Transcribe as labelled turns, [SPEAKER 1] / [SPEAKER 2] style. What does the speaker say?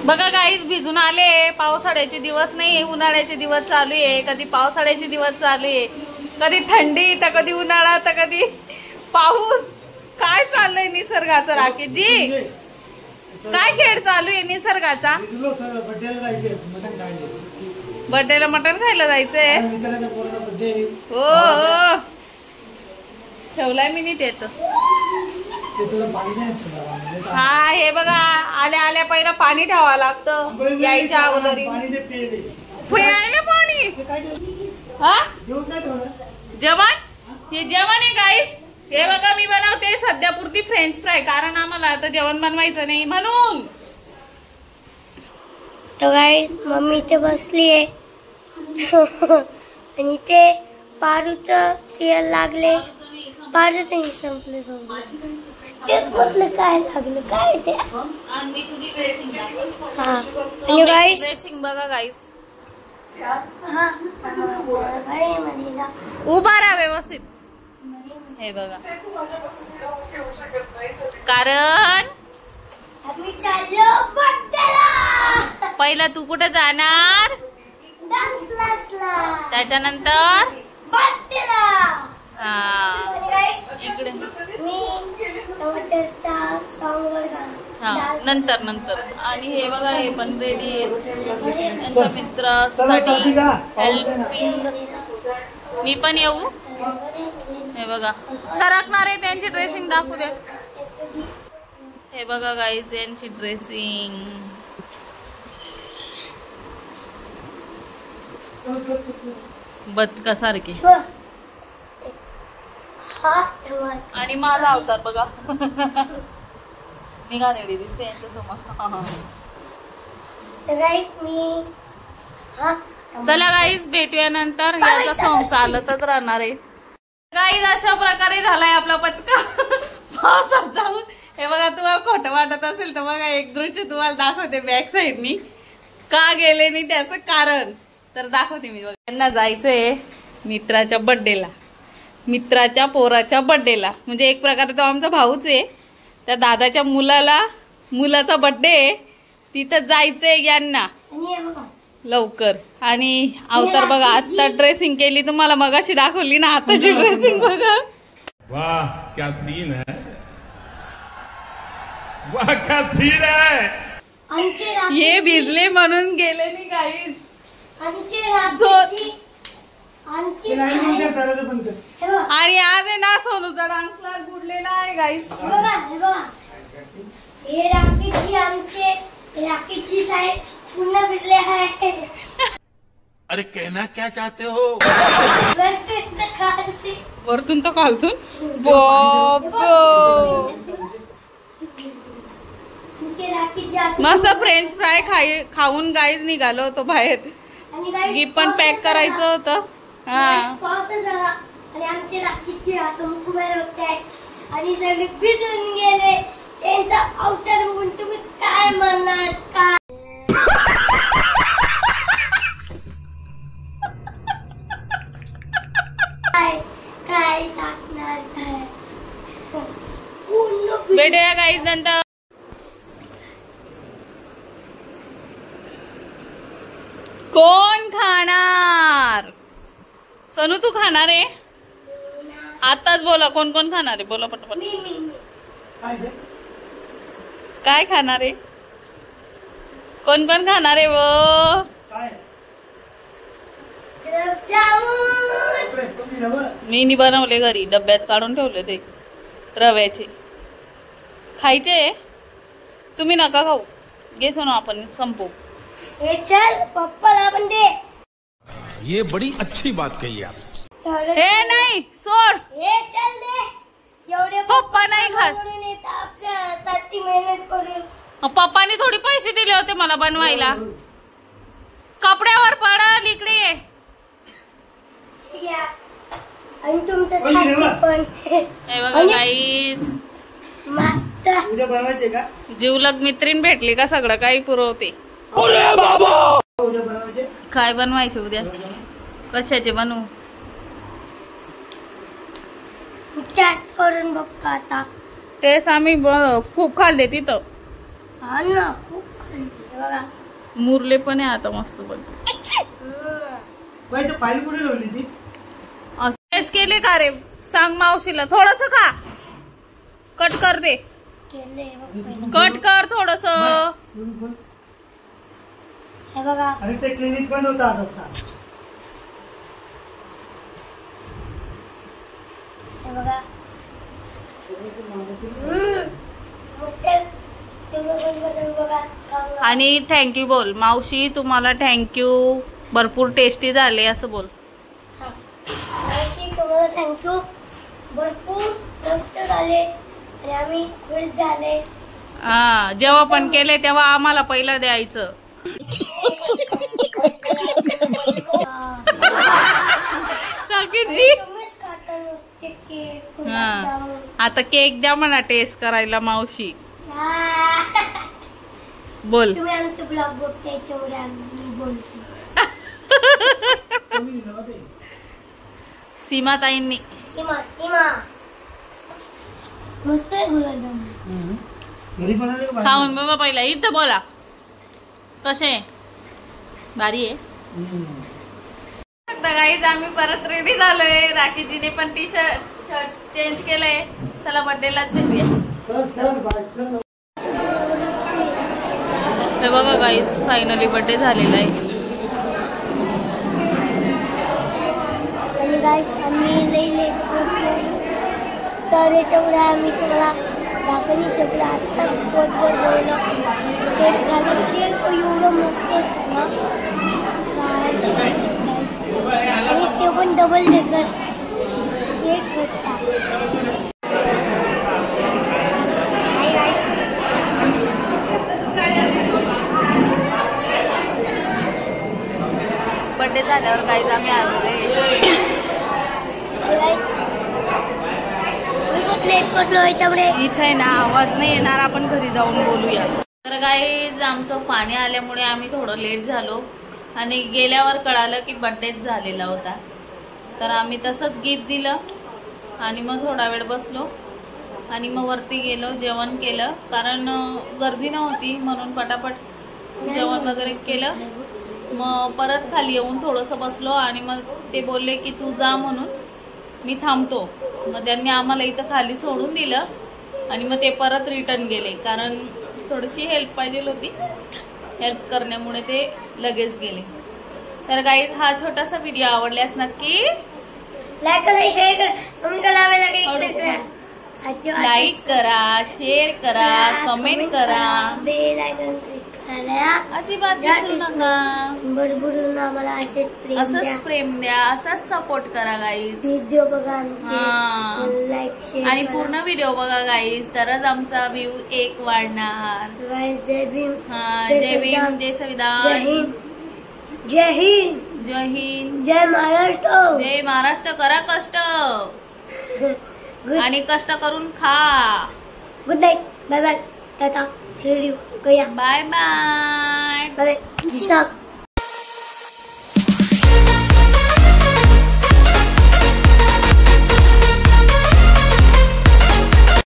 [SPEAKER 1] बघा गाईज भिजून आले. पावसाळ्याचे दिवस नाही, उन्हाळ्याचे दिवस चालू आहे. कधी पावसाळ्याचे दिवस चालू आहे, कधी थंडी, तर कधी उन्हाळा, तर कधी पाऊस. काय चाललंय निसर्गाचं राकेशजी? काय खेळ चालू आहे निसर्गाचा? बर्थडेला मटण खायला जायचंय. हो हो ठेवलाय मी नीट येतच. हा हे बघा आल्या आल्या पहिला पाणी ठेवावं लागतं यायच्या अगोदरी. पाणी हा जेवण, हे जेवण आहे गाईस. हे बघा मी बनवते सध्या पुरती फ्रेंच फ्राय, कारण आम्हाला आता जेवण बनवायचं नाही म्हणून.
[SPEAKER 2] तर गाईस मम्मी इथे बसलीये आणि इथे पारूचं सिरियल लागले. पारूच नाही संपले तेच म्हटलं काय लागलं काय ते.
[SPEAKER 1] आणि तुझी ड्रेसिंग
[SPEAKER 2] हा आणि गाईस
[SPEAKER 1] ड्रेसिंग बघा गाईस.
[SPEAKER 2] हा
[SPEAKER 1] उभा राहा व्यवस्थित. हे बघा कारण
[SPEAKER 2] आम्ही चाललो बर्थडेला.
[SPEAKER 1] पहिला तू कुठे जाणार?
[SPEAKER 2] डान्स क्लासला.
[SPEAKER 1] त्याच्यानंतर
[SPEAKER 2] बर्थडेला.
[SPEAKER 1] इकडे
[SPEAKER 2] मी टमाटरचा सॉंग वर गाणं.
[SPEAKER 1] हा नंतर नंतर. आणि हे बघा हे पण रेडी आहेत त्यांच्या मित्रासाठी हेल्पिंग. मी पण येऊ? हे बघा सरकणार आहे त्यांची ड्रेसिंग दाखवू द्या. हे बघा गाईज यांची ड्रेसिंग. बदकासारखी. आणि माझा अवतार बघा मी गाणेडी दिसते यांच्यासमोर. चला गाईज भेटूया नंतर. याचा सॉंग चालतच राहणार आहे गाईज. अशा प्रकारे झालाय आपला पचका पावसात जाऊन. हे बघा तुम्हाला खोटं वाटत असेल तर बघा एक दृश्य तुम्हाला दाखवते बॅक साईडनी. का गेले नाही त्याचं कारण तर दाखवते मी. बघा त्यांना जायचंय मित्राच्या बर्थडेला, मित्राच्या पोराच्या बर्थडेला. म्हणजे एक प्रकारे तो आमचा भाऊच आहे. त्या दादाच्या मुलाचा बर्थडे आहे, तिथं जायचंय यांना लवकर. आणि अवतार बघा आता ड्रेसिंग केली तुम्हाला मगाशी दाखवली ना, आताची ड्रेसिंग बघा.
[SPEAKER 3] वाह क्या सीन है, वाह क्या सीन है.
[SPEAKER 1] हे भिजले म्हणून गेले नाही काही. आणि आज आहे ना सोनूचा डान्स क्लास बुडलेला आहे गाईस.
[SPEAKER 2] हे राकेशची साईड पूर्ण भिजले आहे.
[SPEAKER 3] अरे कहना क्या चाहते हो?
[SPEAKER 1] वरतून तर खालतून मस्त फ्रेंच फ्राय खाऊन गाईज निघालो होतो बाहेर. गिफ्ट पण पॅक करायचं होतं. हा
[SPEAKER 2] पावसाळा झाला आणि आमचे राकेशचे हात उभे होते आणि सगळे भिजून गेले. त्यांचा अवतार बघून तुम्ही काय म्हणणार? काय टाकणार
[SPEAKER 1] भेटूया गाईज नंतर. कोण खाणार? सोनू तू खाणार आहे? आताच बोला कोण कोण खाणार आहे? बोला पटपट. काय खाणार आहे? कोण कोण खाणार आहे? वो मी नी बनवले घरी, डब्यात काढून ठेवले ते रव्याचे. खायचे? तुम्ही नका खाऊ, घे सोनू आपण संपू.
[SPEAKER 2] चल पप्पाला पण दे.
[SPEAKER 3] ये बड़ी अच्छी बात कही आप.
[SPEAKER 1] हे नाही सोड.
[SPEAKER 2] हे चल दे. एवढे
[SPEAKER 1] पप्पा नाही खात.
[SPEAKER 2] आपल्यासाठी मेहनत करून
[SPEAKER 1] पप्पानी थोडी पैसे दिले होते मला बनवायला. कपड्यावर पडल इकडे ये.
[SPEAKER 2] आणि तुमचं पण
[SPEAKER 1] हे बघा गाईस
[SPEAKER 2] मस्त.
[SPEAKER 4] उद्या बनवायचे का?
[SPEAKER 1] जीवलग मित्रीण भेटली का सगळं काही पुरवते.
[SPEAKER 4] उद्या बनवायचे.
[SPEAKER 1] काय बनवायचे उद्या? कशाचे बनवू?
[SPEAKER 2] टेस्ट करून बघतो आता.
[SPEAKER 1] टेस्ट आम्ही खूप खाल्ले तिथं.
[SPEAKER 2] हा ना, खूप खाल्ली बघा.
[SPEAKER 1] मुरले पण आहे आता मस्त बघ.
[SPEAKER 4] फाईल कुठे ठेवली ती?
[SPEAKER 1] टेस्ट केले का रे? सांग मावशीला थोडस खा. कट कर दे.
[SPEAKER 2] केले
[SPEAKER 1] कट कर थोडस.
[SPEAKER 2] हे बघा.
[SPEAKER 4] आणि ते क्लिनिक बंद होतं आता.
[SPEAKER 2] हे बघा.
[SPEAKER 1] आणि थँक्यू बोल. मावशी तुम्हाला थँक्यू. भरपूर टेस्टी झाले असं बोल.
[SPEAKER 2] मावशी तुम्हाला थँक्यू. भरपूर मस्त झाले आणि आम्ही खुश झाले.
[SPEAKER 1] हा, जेव्हा पण केले तेव्हा आम्हाला पहिलं द्यायचं. राखीजी.
[SPEAKER 2] तुम्हीच खाता नुसते केक.
[SPEAKER 1] हा, आता केक द्या म्हणा टेस्ट करायला मावशी. बोल.
[SPEAKER 2] तुम्ही आमचे ब्लॉग बघता याच्यामुळे आम्ही बोलतो.
[SPEAKER 1] सीमा ताईंनी.
[SPEAKER 2] सीमा सीमा मस्त आहे गुलाबजामुन.
[SPEAKER 4] घरी बनवले का?
[SPEAKER 1] खाऊन बघा पहिला. इथं बोला कसे भारी आहे. गाईज आम्ही परत रेडी झालोय. राखीजीने पण टी शर्ट चेंज केलंय. चला बर्थडेलाच भेटूया. हे बघा गाईज फायनली बर्थडे झालेला आहे.
[SPEAKER 2] आणि गाईस आम्ही लई लेट पोचलो तर याच्यामुळे आम्ही तुम्हाला दाखवू शकलो. आत्ता पोटभर जेवलो. केक खाल्लं. केक एवढं मस्त होतं ना आणि ते पण डबल डेकर केक होता.
[SPEAKER 1] बर्थडे झाल्यावर गाईज आम्ही आलेले.
[SPEAKER 2] लेट पोचलो याच्यामुळे.
[SPEAKER 1] इथे आहे ना आवाज नाही येणार. आपण घरी जाऊन बोलूया. तर गाईज आमचं पाणी आल्यामुळे आम्ही थोडं लेट झालो आणि गेल्यावर कळालं की बर्थडेच झालेला होता. तर आम्ही तसंच गिफ्ट दिलं आणि मग थोडा वेळ बसलो आणि मग वरती गेलो. जेवण केलं कारण गर्दी नव्हती म्हणून पटापट जेवण वगैरे केलं. मग परत खाली येऊन थोडंसं बसलो आणि मग ते बोलले की तू जा म्हणून मी थांबतो. मग त्यांनी आम्हाला इथं खाली सोडून दिलं आणि मग ते परत रिटर्न गेले कारण थोडीशी हेल्प पाहिजे होती. हेल्प करण्यामुळे ते लगेच गेले. तर गाईज हा छोटासा व्हिडिओ आवडल्यास नक्की
[SPEAKER 2] लाईक करा, शेअर करा, कमेंट करा.
[SPEAKER 1] लाईक करा, शेअर करा, कमेंट करा.
[SPEAKER 2] बेल आयकॉन क्लिक करा.
[SPEAKER 1] अजिबात विसरू नका.
[SPEAKER 2] भरभरून आम्हाला
[SPEAKER 1] असंच प्रेम द्या. असाच सपोर्ट करा गाईज.
[SPEAKER 2] व्हिडिओ बघा आमचे. लाईक शेअर
[SPEAKER 1] आणि पूर्ण व्हिडिओ बघा गाईज तरच आमचा व्ह्यू 1 वाढणार.
[SPEAKER 2] जय भीम.
[SPEAKER 1] जय भीम. जय संविधान.
[SPEAKER 2] जय हिंद. जय हिंद.
[SPEAKER 1] जय हिंद.
[SPEAKER 2] जय महाराष्ट्र.
[SPEAKER 1] जय महाराष्ट्र. करा कष्ट आणि कष्ट करून खा.
[SPEAKER 2] Good night. Bye bye. Tata. See you.
[SPEAKER 1] Bye bye.
[SPEAKER 2] Bye.